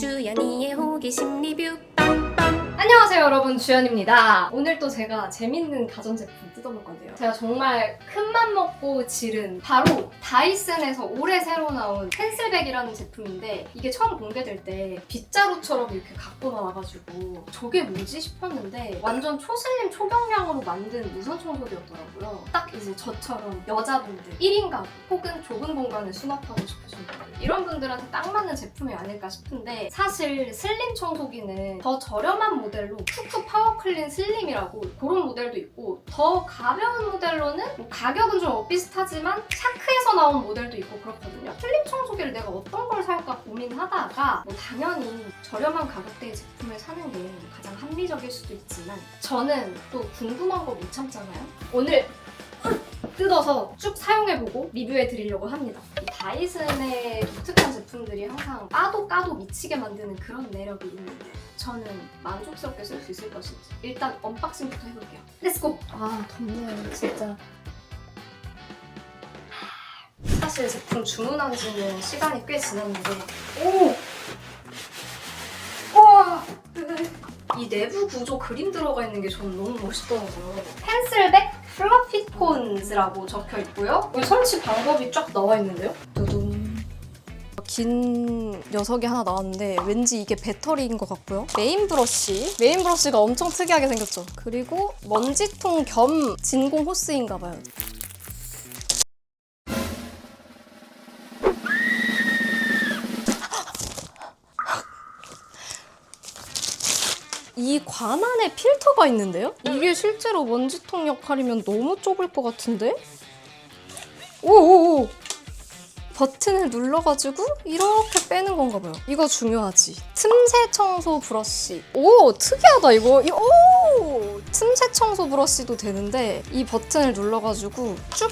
주연이의 호기심 리뷰. 안녕하세요 여러분, 주연입니다. 오늘 또 제가 재밌는 가전제품 뜯어볼 건데요. 제가 정말 큰맘 먹고 지른 바로 다이슨에서 올해 새로 나온 펜슬백이라는 제품인데, 이게 처음 공개될 때 빗자루처럼 이렇게 갖고 나와가지고 저게 뭐지 싶었는데 완전 초슬림 초경량으로 만든 무선 청소기였더라고요. 딱 이제 저처럼 여자분들 1인 가구 혹은 좁은 공간에 수납하고 싶으신 분들, 이런 분들한테 딱 맞는 제품이 아닐까 싶은데, 사실 슬림 청소기는 더 저렴한 모델로 쿠쿠 파워클린 슬림이라고 그런 모델도 있고, 더 가벼운 모델로는 뭐 가격은 좀 비슷하지만 샤크에서 나온 모델도 있고 그렇거든요. 슬림 청소기를 내가 어떤 걸 살까 고민하다가 뭐 당연히 저렴한 가격대의 제품을 사는 게 가장 합리적일 수도 있지만, 저는 또 궁금한 거 못 참잖아요. 오늘 뜯어서 쭉 사용해보고 리뷰해드리려고 합니다. 이 다이슨의 독특한 제품들이 항상 까도 미치게 만드는 그런 매력이 있는데, 저는 만족스럽게 쓸 수 있을 것인지 일단 언박싱부터 해볼게요. 렛츠고! 아, 덥네요 진짜. 사실 제품 주문한 지는 시간이 꽤 지났는데, 우와! 이 내부 구조 그림 들어가 있는 게 저는 너무 멋있더라고요. 펜슬백 플러피 콘즈라고 적혀 있고요. 여기 설치 방법이 쫙 나와 있는데요. 두둥. 긴 녀석이 하나 나왔는데 왠지 이게 배터리인 것 같고요. 메인 브러쉬가 엄청 특이하게 생겼죠. 그리고 먼지통 겸 진공 호스인가 봐요. 이 관 안에 필터가 있는데요? 이게 실제로 먼지통 역할이면 너무 좁을 것 같은데? 오오오! 버튼을 눌러가지고 이렇게 빼는 건가 봐요. 이거 중요하지. 틈새 청소 브러쉬. 오! 특이하다 이거. 오! 틈새 청소 브러쉬도 되는데 이 버튼을 눌러가지고 쭉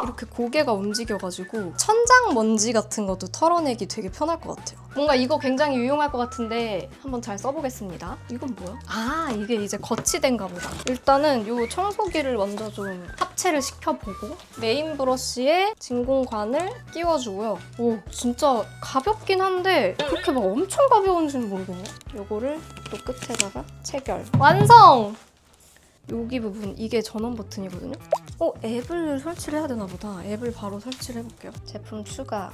이렇게 고개가 움직여가지고 천장 먼지 같은 것도 털어내기 되게 편할 것 같아요. 뭔가 이거 굉장히 유용할 것 같은데 한번 잘 써보겠습니다. 이건 뭐야? 아, 이게 이제 거치대인가 보다. 일단은 이 청소기를 먼저 좀 합체를 시켜보고 메인 브러쉬에 진공관을 끼워주고요. 오, 진짜 가볍긴 한데 그렇게 막 엄청 가벼운지는 모르겠네. 요거를 또 끝에다가 체결. 완성! 여기 부분, 이게 전원 버튼이거든요? 앱을 설치를 해야 되나 보다. 앱을 바로 설치를 해볼게요. 제품 추가.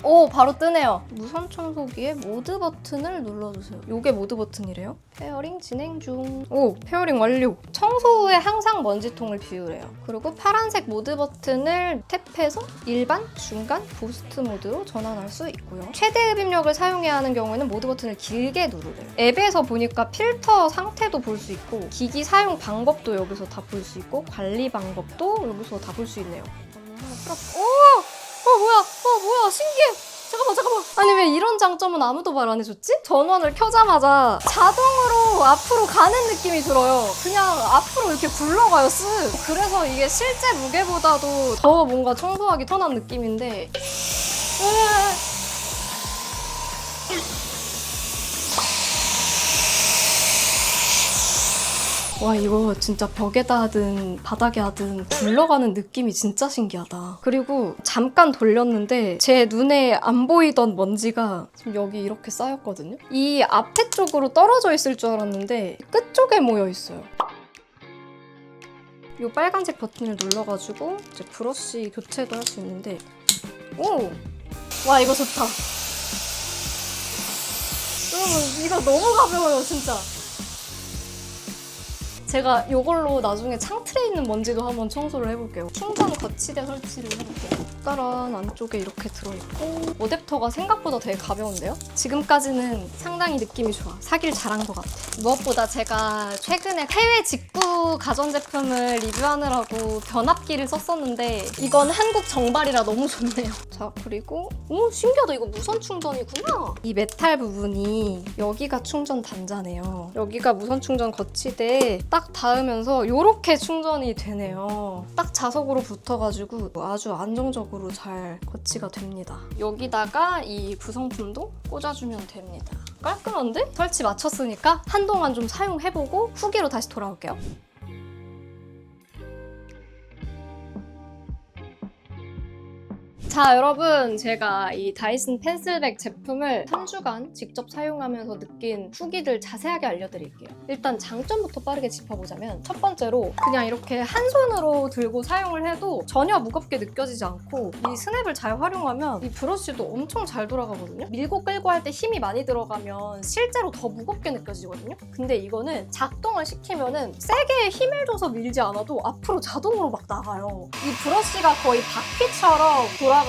오, 바로 뜨네요. 무선 청소기의 모드 버튼을 눌러주세요. 요게 모드 버튼이래요. 페어링 진행 중. 오, 페어링 완료. 청소 후에 항상 먼지통을 비우래요. 그리고 파란색 모드 버튼을 탭해서 일반, 중간, 부스트 모드로 전환할 수 있고요. 최대 흡입력을 사용해야 하는 경우에는 모드 버튼을 길게 누르래요. 앱에서 보니까 필터 상태도 볼 수 있고, 기기 사용 방법도 여기서 다 볼 수 있고, 관리 방법도 여기서 다 볼 수 있네요. 뭐야, 신기해. 잠깐만. 아니, 왜 이런 장점은 아무도 말 안 해줬지? 전원을 켜자마자 자동으로 앞으로 가는 느낌이 들어요. 그냥 앞으로 이렇게 굴러가요, 쓱. 그래서 이게 실제 무게보다도 더 뭔가 청소하기 편한 느낌인데, 와, 이거 진짜 벽에다 하든 바닥에 하든 굴러가는 느낌이 진짜 신기하다. 그리고 잠깐 돌렸는데 제 눈에 안 보이던 먼지가 지금 여기 이렇게 쌓였거든요? 이 앞에 쪽으로 떨어져 있을 줄 알았는데 끝쪽에 모여 있어요. 이 빨간색 버튼을 눌러가지고 이제 브러쉬 교체도 할 수 있는데, 오! 와, 이거 좋다. 여러분, 이거 너무 가벼워요, 진짜. 제가 이걸로 나중에 창틀에 있는 먼지도 한번 청소를 해볼게요. 충전 거치대 설치를 해볼게요. 따란 안쪽에 이렇게 들어있고, 어댑터가 생각보다 되게 가벼운데요? 지금까지는 상당히 느낌이 좋아. 사길 잘한 것 같아. 무엇보다 제가 최근에 해외 직구 가전제품을 리뷰하느라고 변압기를 썼었는데 이건 한국 정발이라 너무 좋네요. 자, 그리고 오, 신기하다. 이거 무선 충전이구나. 이 메탈 부분이 여기가 충전 단자네요. 여기가 무선 충전 거치대에 딱 닿으면서 이렇게 충전이 되네요. 딱 자석으로 붙어가지고 아주 안정적으로 잘 거치가 됩니다. 여기다가 이 구성품도 꽂아주면 됩니다. 깔끔한데? 설치 마쳤으니까 한동안 좀 사용해보고 후기로 다시 돌아올게요. 자, 여러분, 제가 이 다이슨 펜슬백 제품을 3주간 직접 사용하면서 느낀 후기들 자세하게 알려드릴게요. 일단 장점부터 빠르게 짚어보자면 첫 번째로 그냥 이렇게 한 손으로 들고 사용을 해도 전혀 무겁게 느껴지지 않고 이 스냅을 잘 활용하면 이 브러쉬도 엄청 잘 돌아가거든요. 밀고 끌고 할 때 힘이 많이 들어가면 실제로 더 무겁게 느껴지거든요. 근데 이거는 작동을 시키면은 세게 힘을 줘서 밀지 않아도 앞으로 자동으로 막 나가요. 이 브러쉬가 거의 바퀴처럼 돌아가고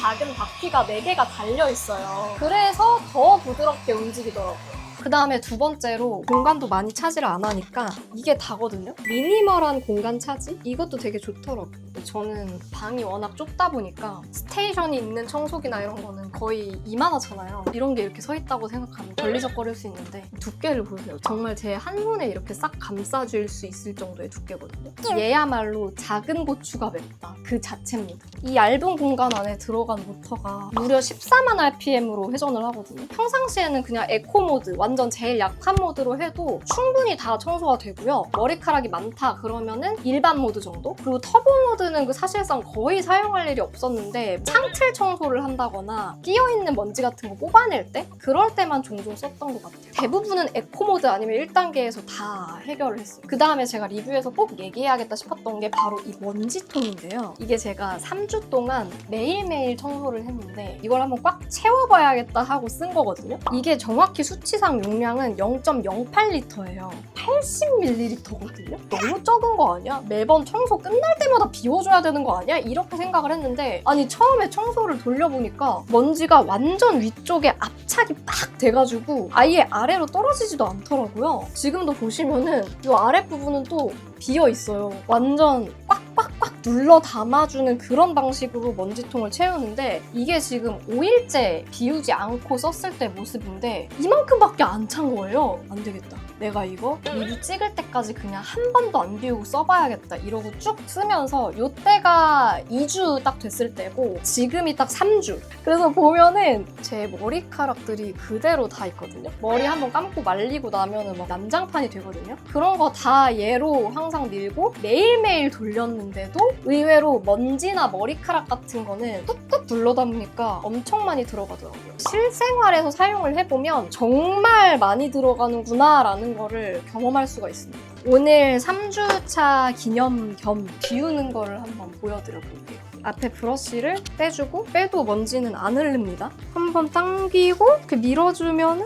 작은 바퀴가 4개가 달려있어요. 그래서 더 부드럽게 움직이더라고요. 그 다음에 두 번째로 공간도 많이 차지를 안 하니까 이게 다거든요. 미니멀한 공간 차지? 이것도 되게 좋더라고요. 저는 방이 워낙 좁다 보니까 스테이션이 있는 청소기나 이런 거는 거의 이만하잖아요. 이런 게 이렇게 서 있다고 생각하면 걸리적거릴 수 있는데 두께를 보세요. 정말 제 한 손에 이렇게 싹 감싸줄 수 있을 정도의 두께거든요. 얘야말로 작은 고추가 맵다. 그 자체입니다. 이 얇은 공간 안에 들어간 모터가 무려 14만 RPM으로 회전을 하거든요. 평상시에는 그냥 에코 모드, 완전 제일 약한 모드로 해도 충분히 다 청소가 되고요. 머리카락이 많다 그러면은 일반 모드 정도? 그리고 터보 모드는 그 사실상 거의 사용할 일이 없었는데 창틀 청소를 한다거나 끼어있는 먼지 같은 거 뽑아낼 때? 그럴 때만 종종 썼던 것 같아요. 대부분은 에코 모드 아니면 1단계에서 다 해결을 했어요. 그 다음에 제가 리뷰에서 꼭 얘기해야겠다 싶었던 게 바로 이 먼지통인데요. 이게 제가 3주 동안 매일매일 청소를 했는데 이걸 한번 꽉 채워봐야겠다 하고 쓴 거거든요. 이게 정확히 수치상 용량은 0.08리터예요. 80ml거든요? 너무 적은 거 아니야? 매번 청소 끝날 때마다 비워줘야 되는 거 아니야? 이렇게 생각을 했는데 아니 처음에 청소를 돌려보니까 먼지가 완전 위쪽에 압착이 빡 돼가지고 아예 아래로 떨어지지도 않더라고요. 지금도 보시면은 이 아랫부분은 또 비어있어요. 완전 꽉꽉꽉 눌러 담아주는 그런 방식으로 먼지통을 채우는데 이게 지금 5일째 비우지 않고 썼을 때 모습인데 이만큼밖에 안 찬 거예요. 안 되겠다. 내가 이거 리뷰 찍을 때까지 그냥 한 번도 안 비우고 써봐야겠다 이러고 쭉 쓰면서 요때가 2주 딱 됐을 때고 지금이 딱 3주. 그래서 보면은 제 머리카락들이 그대로 다 있거든요. 머리 한번 감고 말리고 나면은 막 난장판이 되거든요. 그런 거 다 얘로 항상 밀고 매일매일 돌렸는데도 의외로 먼지나 머리카락 같은 거는 뚝뚝 눌러다 보니까 엄청 많이 들어가더라고요. 실생활에서 사용을 해보면 정말 많이 들어가는구나 라는 거를 경험할 수가 있습니다. 오늘 3주차 기념 겸 비우는 거를 한번 보여드려 볼게요. 앞에 브러쉬를 떼주고 빼도 먼지는 안 흐릅니다. 한번 당기고 이렇게 밀어주면은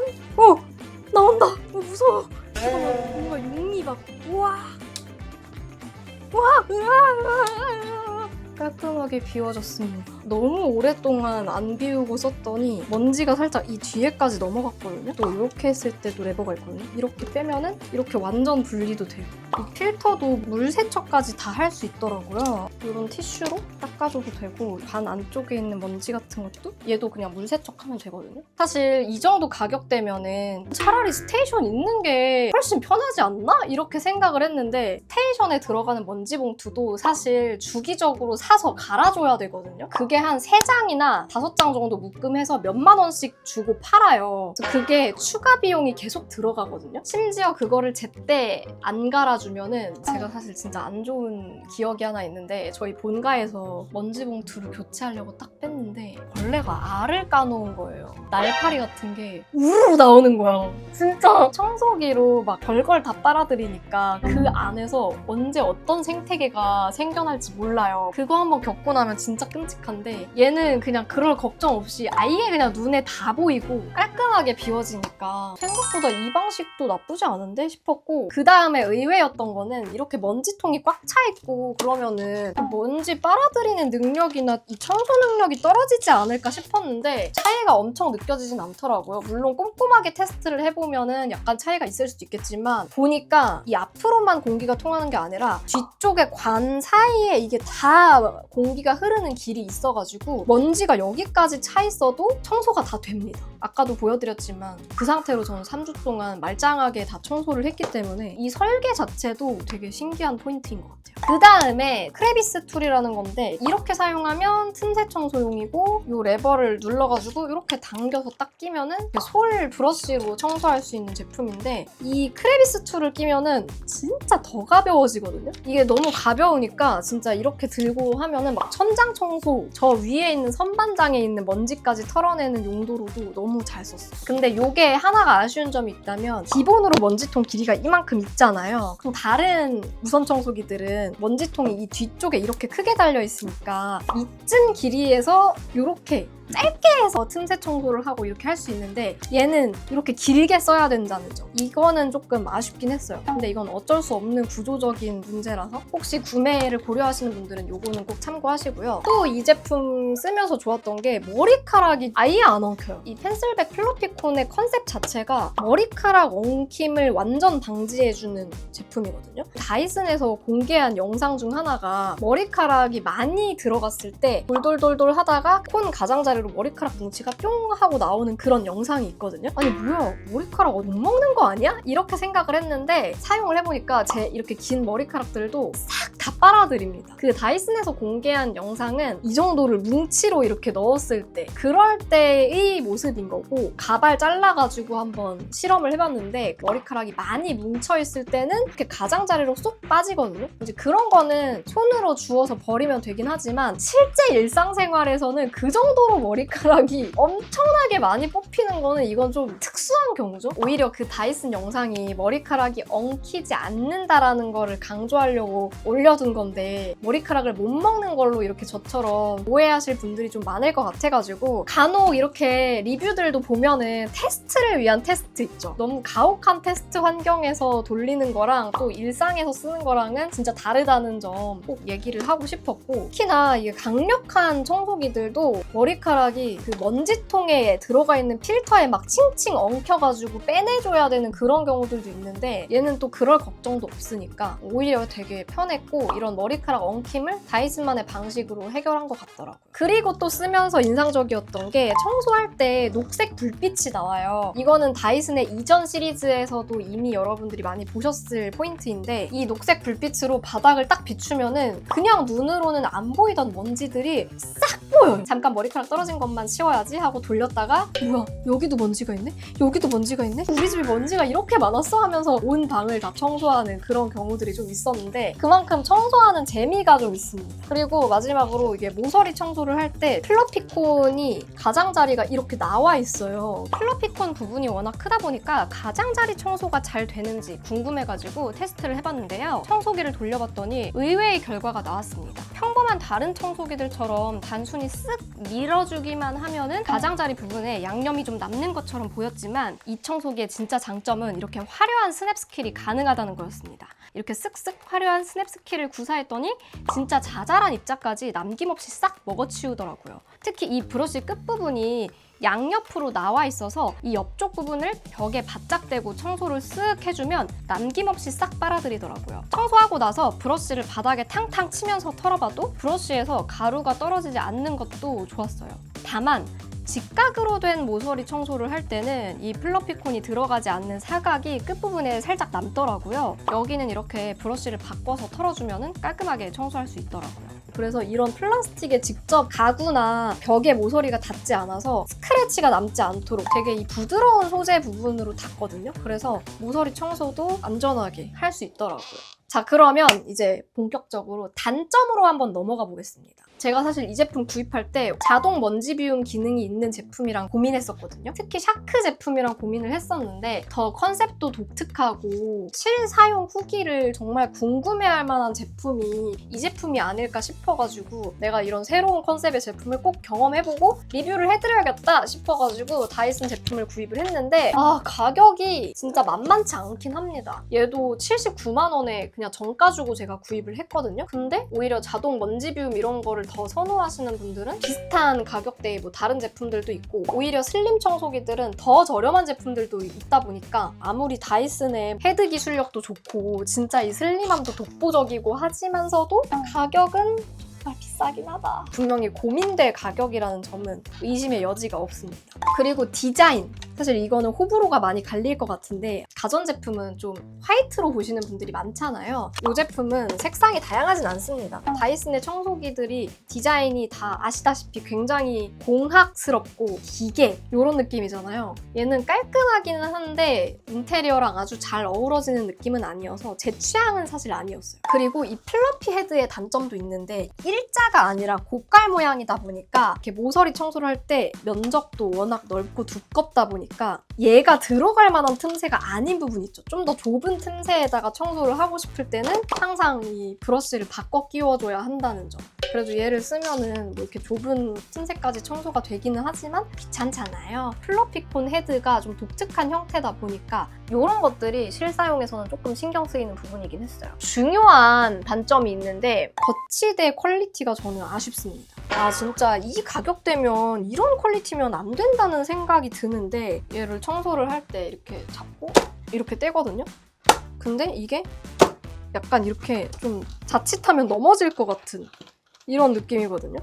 나온다! 무서워! 뭔가 용이 막 우와! 깔끔하게 비워졌습니다. 너무 오랫동안 안 비우고 썼더니 먼지가 살짝 이 뒤에까지 넘어갔거든요. 또 이렇게 했을 때도 레버가 있거든요. 이렇게 빼면은 이렇게 완전 분리도 돼요. 이 필터도 물 세척까지 다 할 수 있더라고요. 이런 티슈로 닦아줘도 되고 반 안쪽에 있는 먼지 같은 것도 얘도 그냥 물 세척하면 되거든요. 사실 이 정도 가격대면은 차라리 스테이션 있는 게 훨씬 편하지 않나? 이렇게 생각을 했는데 스테이션에 들어가는 먼지 봉투도 사실 주기적으로 사서 갈아줘야 되거든요. 그게 한 3장이나 5장 정도 묶음해서 몇만 원씩 주고 팔아요. 그래서 그게 추가 비용이 계속 들어가거든요. 심지어 그거를 제때 안 갈아주면은 제가 사실 진짜 안 좋은 기억이 하나 있는데 저희 본가에서 먼지 봉투를 교체하려고 딱 뺐는데 벌레가 알을 까놓은 거예요. 날파리 같은 게 우르르 나오는 거야. 진짜 청소기로 막 별걸 다 빨아들이니까 그 안에서 언제 어떤 생태계가 생겨날지 몰라요. 그거 한번 겪고 나면 진짜 끔찍한데 얘는 그냥 그럴 걱정 없이 아예 그냥 눈에 다 보이고 깔끔하게 비워지니까 생각보다 이 방식도 나쁘지 않은데 싶었고 그 다음에 의외였던 거는 이렇게 먼지통이 꽉 차 있고 그러면은 먼지 빨아들이는 능력이나 이 청소 능력이 떨어지지 않을까 싶었는데 차이가 엄청 느껴지진 않더라고요. 물론 꼼꼼하게 테스트를 해보면은 약간 차이가 있을 수도 있겠지만 보니까 이 앞으로만 공기가 통하는 게 아니라 뒤쪽에 관 사이에 이게 다 공기가 흐르는 길이 있어가지고 먼지가 여기까지 차 있어도 청소가 다 됩니다. 아까도 보여드렸지만 그 상태로 저는 3주 동안 말짱하게 다 청소를 했기 때문에 이 설계 자체 자체도 되게 신기한 포인트인 것 같아요. 그 다음에 크레비스 툴이라는 건데 이렇게 사용하면 틈새 청소용이고 이 레버를 눌러가지고 이렇게 당겨서 딱 끼면은 솔 브러쉬로 청소할 수 있는 제품인데 이 크레비스 툴을 끼면은 진짜 더 가벼워지거든요. 이게 너무 가벼우니까 진짜 이렇게 들고 하면은 막 천장 청소, 저 위에 있는 선반장에 있는 먼지까지 털어내는 용도로도 너무 잘 썼어요. 근데 이게 하나가 아쉬운 점이 있다면 기본으로 먼지통 길이가 이만큼 있잖아요. 그럼 다른 무선 청소기들은 먼지통이 이 뒤쪽에 이렇게 크게 달려 있으니까 이쯤 길이에서 이렇게 짧게 해서 틈새 청소를 하고 이렇게 할 수 있는데 얘는 이렇게 길게 써야 된다는 점. 이거는 조금 아쉽긴 했어요. 근데 이건 어쩔 수 없는 구조적인 문제라서 혹시 구매를 고려하시는 분들은 이거는 꼭 참고하시고요. 또 이 제품 쓰면서 좋았던 게 머리카락이 아예 안 엉켜요. 이 펜슬백 필로피콘의 컨셉 자체가 머리카락 엉킴을 완전 방지해주는 제품이거든요. 다이슨에서 공개한 영상 중 하나가 머리카락이 많이 들어갔을 때 돌돌돌돌 하다가 폰 가장자리로 머리카락 뭉치가 뿅 하고 나오는 그런 영상이 있거든요. 아니 뭐야, 머리카락 못 먹는 거 아니야? 이렇게 생각을 했는데 사용을 해보니까 제 이렇게 긴 머리카락들도 싹 다 빨아들입니다. 그 다이슨에서 공개한 영상은 이 정도를 뭉치로 이렇게 넣었을 때 그럴 때의 모습인 거고, 가발 잘라가지고 한번 실험을 해봤는데 머리카락이 많이 뭉쳐있을 때는 이렇게 가장자리로 쏙 빠지거든요. 이제 그런 거는 손으로 주워서 버리면 되긴 하지만 실제 일상생활에서는 그 정도로 머리카락이 엄청나게 많이 뽑히는 거는 이건 좀 특수한 경우죠. 오히려 그 다이슨 영상이 머리카락이 엉키지 않는다라는 거를 강조하려고 올려둔 건데 머리카락을 못 먹는 걸로 이렇게 저처럼 오해하실 분들이 좀 많을 것 같아가지고 간혹 이렇게 리뷰들도 보면은 테스트를 위한 테스트 있죠. 너무 가혹한 테스트 환경에서 돌리는 거랑 또 일상에서 쓰는 거랑은 진짜 다르다는 점 꼭 얘기를 하고 싶었고, 특히나 이게 강력한 청소기들도 머리카락이 그 먼지통에 들어가 있는 필터에 막 칭칭 엉켜가지고 빼내줘야 되는 그런 경우들도 있는데 얘는 또 그럴 걱정도 없으니까 오히려 되게 편했고, 이런 머리카락 엉킴을 다이슨만의 방식으로 해결한 것 같더라고요. 그리고 또 쓰면서 인상적이었던 게 청소할 때 녹색 불빛이 나와요. 이거는 다이슨의 이전 시리즈에서도 이미 여러분들이 많이 보셨을 포인트인데 이 녹색 불빛으로 바닥을 딱 비추면은 그냥 눈으로는 안 보이던 먼지들이 싹 보여요. 잠깐 머리카락 떨어진 것만 치워야지 하고 돌렸다가 뭐야, 여기도 먼지가 있네? 여기도 먼지가 있네? 우리 집에 먼지가 이렇게 많았어? 하면서 온 방을 다 청소하는 그런 경우들이 좀 있었는데 그만큼 청소하는 재미가 좀 있습니다. 그리고 마지막으로 이게 모서리 청소를 할 때 필러피콘이 가장자리가 이렇게 나와 있어요. 필러피콘 부분이 워낙 크다 보니까 가장자리 청소가 잘 되는지 궁금해가지고 테스트를 해봤는데요. 청소기를 돌려봤더니 의외의 결과가 나왔습니다. 평범한 다른 청소기들처럼 단순히 쓱 밀어주기만 하면은 가장자리 부분에 양념이 좀 남는 것처럼 보였지만 이 청소기의 진짜 장점은 이렇게 화려한 스냅 스킬이 가능하다는 거였습니다. 이렇게 쓱쓱 화려한 스냅 스킬을 구사했더니 진짜 자잘한 입자까지 남김없이 싹 먹어치우더라고요. 특히 이 브러쉬 끝부분이 양옆으로 나와 있어서 이 옆쪽 부분을 벽에 바짝 대고 청소를 쓱 해주면 남김없이 싹 빨아들이더라고요. 청소하고 나서 브러쉬를 바닥에 탕탕 치면서 털어봐도 브러쉬에서 가루가 떨어지지 않는 것도 좋았어요. 다만 직각으로 된 모서리 청소를 할 때는 이 필러피콘이 들어가지 않는 사각이 끝부분에 살짝 남더라고요. 여기는 이렇게 브러쉬를 바꿔서 털어주면 깔끔하게 청소할 수 있더라고요. 그래서 이런 플라스틱에 직접 가구나 벽에 모서리가 닿지 않아서 스크래치가 남지 않도록 되게 이 부드러운 소재 부분으로 닿거든요. 그래서 모서리 청소도 안전하게 할 수 있더라고요. 자, 그러면 이제 본격적으로 단점으로 한번 넘어가 보겠습니다. 제가 사실 이 제품 구입할 때 자동 먼지 비움 기능이 있는 제품이랑 고민했었거든요. 특히 샤크 제품이랑 고민을 했었는데 더 컨셉도 독특하고 실사용 후기를 정말 궁금해할 만한 제품이 이 제품이 아닐까 싶어가지고 내가 이런 새로운 컨셉의 제품을 꼭 경험해보고 리뷰를 해드려야겠다 싶어가지고 다이슨 제품을 구입을 했는데 가격이 진짜 만만치 않긴 합니다. 얘도 79만 원에 그냥 정가 주고 제가 구입을 했거든요. 근데 오히려 자동 먼지 비움 이런 거를 더 선호하시는 분들은 비슷한 가격대의 뭐 다른 제품들도 있고, 오히려 슬림 청소기들은 더 저렴한 제품들도 있다 보니까 아무리 다이슨의 헤드 기술력도 좋고 진짜 이 슬림함도 독보적이고 하지만서도 가격은 정말 비싸긴 하다. 분명히 고민될 가격이라는 점은 의심의 여지가 없습니다. 그리고 디자인. 사실 이거는 호불호가 많이 갈릴 것 같은데 가전제품은 좀 화이트로 보시는 분들이 많잖아요. 이 제품은 색상이 다양하진 않습니다. 다이슨의 청소기들이 디자인이 다 아시다시피 굉장히 공학스럽고 기계 이런 느낌이잖아요. 얘는 깔끔하기는 한데 인테리어랑 아주 잘 어우러지는 느낌은 아니어서 제 취향은 사실 아니었어요. 그리고 이 플러피 헤드의 단점도 있는데 일자가 아니라 고깔 모양이다 보니까 이렇게 모서리 청소를 할 때 면적도 워낙 넓고 두껍다 보니까 얘가 들어갈 만한 틈새가 아닌 부분 있죠. 좀 더 좁은 틈새에다가 청소를 하고 싶을 때는 항상 이 브러쉬를 바꿔 끼워줘야 한다는 점. 그래도 얘를 쓰면은 뭐 이렇게 좁은 틈새까지 청소가 되기는 하지만 귀찮잖아요. 플러피콘 헤드가 좀 독특한 형태다 보니까 이런 것들이 실사용에서는 조금 신경 쓰이는 부분이긴 했어요. 중요한 단점이 있는데 거치대 퀄리티가 저는 아쉽습니다. 아 진짜 이 가격대면 이런 퀄리티면 안 된다는 생각이 드는데 얘를 청소를 할 때 이렇게 잡고 이렇게 떼거든요. 근데 이게 약간 이렇게 좀 자칫하면 넘어질 것 같은 이런 느낌이거든요.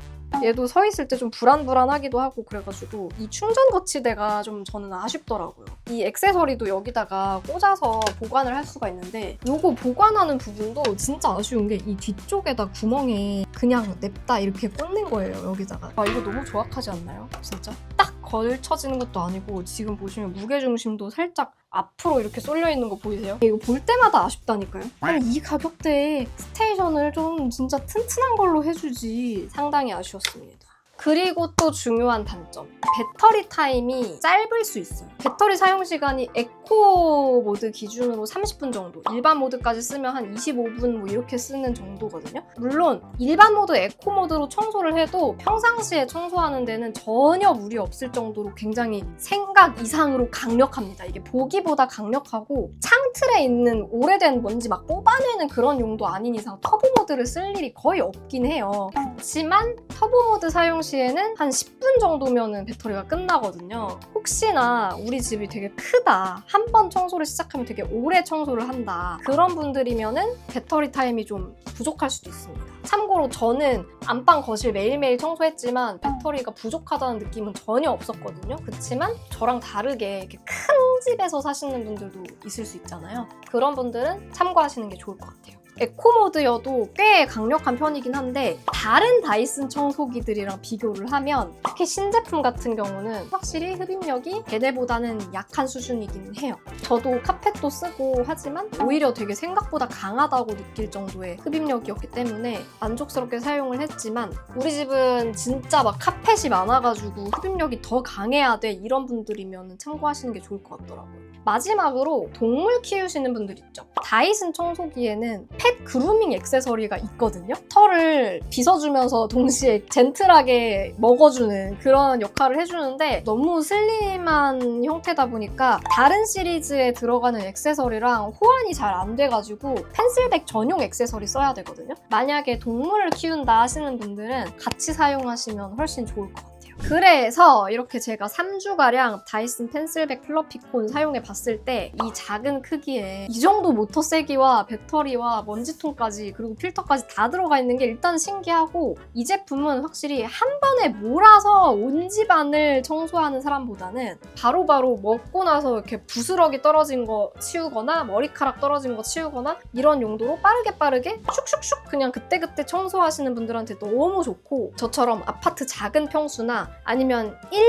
얘도 서 있을 때 좀 불안불안하기도 하고 그래가지고 이 충전 거치대가 좀 저는 아쉽더라고요. 이 액세서리도 여기다가 꽂아서 보관을 할 수가 있는데 이거 보관하는 부분도 진짜 아쉬운 게 이 뒤쪽에다 구멍에 그냥 냅다 이렇게 꽂는 거예요, 여기다가. 아 이거 너무 조악하지 않나요? 진짜? 딱 걸쳐지는 것도 아니고 지금 보시면 무게중심도 살짝 앞으로 이렇게 쏠려 있는 거 보이세요? 이거 볼 때마다 아쉽다니까요? 아니 이 가격대에 스테이션을 좀 진짜 튼튼한 걸로 해주지 상당히 아쉬웠습니다. 그리고 또 중요한 단점. 배터리 타임이 짧을 수 있어요. 배터리 사용 시간이 에코 모드 기준으로 30분 정도, 일반 모드까지 쓰면 한 25분 뭐 이렇게 쓰는 정도거든요. 물론 일반 모드, 에코 모드로 청소를 해도 평상시에 청소하는 데는 전혀 무리 없을 정도로 굉장히 생각 이상으로 강력합니다. 이게 보기보다 강력하고 창틀에 있는 오래된 먼지 막 뽑아내는 그런 용도 아닌 이상 터보 모드를 쓸 일이 거의 없긴 해요. 그렇지만 터보 모드 사용 시에는 한 10분 정도면 배터리가 끝나거든요. 혹시나 우리 집이 되게 크다, 한 번 청소를 시작하면 되게 오래 청소를 한다, 그런 분들이면은 배터리 타임이 좀 부족할 수도 있습니다. 참고로 저는 안방 거실 매일매일 청소했지만 배터리가 부족하다는 느낌은 전혀 없었거든요. 그렇지만 저랑 다르게 이렇게 큰 집에서 사시는 분들도 있을 수 있잖아요. 그런 분들은 참고하시는 게 좋을 것 같아요. 에코 모드여도 꽤 강력한 편이긴 한데 다른 다이슨 청소기들이랑 비교를 하면 특히 신제품 같은 경우는 확실히 흡입력이 걔네보다는 약한 수준이긴 해요. 저도 카펫도 쓰고 하지만 오히려 되게 생각보다 강하다고 느낄 정도의 흡입력이었기 때문에 만족스럽게 사용을 했지만 우리 집은 진짜 막 카펫이 많아가지고 흡입력이 더 강해야 돼 이런 분들이면 참고하시는 게 좋을 것 같더라고요. 마지막으로 동물 키우시는 분들 있죠. 다이슨 청소기에는 펫 그루밍 액세서리가 있거든요. 털을 빗어주면서 동시에 젠틀하게 먹어주는 그런 역할을 해주는데 너무 슬림한 형태다 보니까 다른 시리즈에 들어가는 액세서리랑 호환이 잘 안 돼가지고 펜슬백 전용 액세서리 써야 되거든요. 만약에 동물을 키운다 하시는 분들은 같이 사용하시면 훨씬 좋을 것 같아요. 그래서 이렇게 제가 3주가량 다이슨 펜슬백 플러피콘 사용해 봤을 때 이 작은 크기에 이 정도 모터 세기와 배터리와 먼지통까지 그리고 필터까지 다 들어가 있는 게 일단 신기하고, 이 제품은 확실히 한 번에 몰아서 온 집안을 청소하는 사람보다는 바로바로 먹고 나서 이렇게 부스러기 떨어진 거 치우거나 머리카락 떨어진 거 치우거나 이런 용도로 빠르게 슉슉슉 그냥 그때그때 청소하시는 분들한테 너무 좋고, 저처럼 아파트 작은 평수나 아니면 1,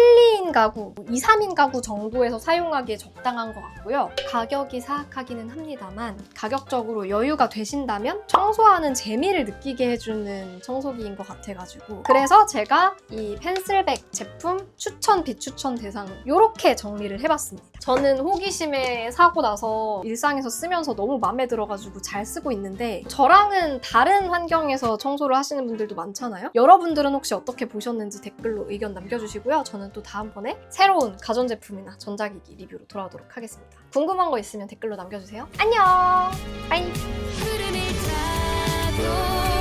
2인 가구, 2, 3인 가구 정도에서 사용하기에 적당한 것 같고요. 가격이 사악하기는 합니다만 가격적으로 여유가 되신다면 청소하는 재미를 느끼게 해주는 청소기인 것 같아가지고, 그래서 제가 이 펜슬백 제품 추천, 비추천 대상 이렇게 정리를 해봤습니다. 저는 호기심에 사고 나서 일상에서 쓰면서 너무 마음에 들어가지고 잘 쓰고 있는데, 저랑은 다른 환경에서 청소를 하시는 분들도 많잖아요. 여러분들은 혹시 어떻게 보셨는지 댓글로 의견 남겨주시고요. 저는 또 다음번에 새로운 가전제품이나 전자기기 리뷰로 돌아오도록 하겠습니다. 궁금한 거 있으면 댓글로 남겨주세요. 안녕! 빠이! 구름을 타고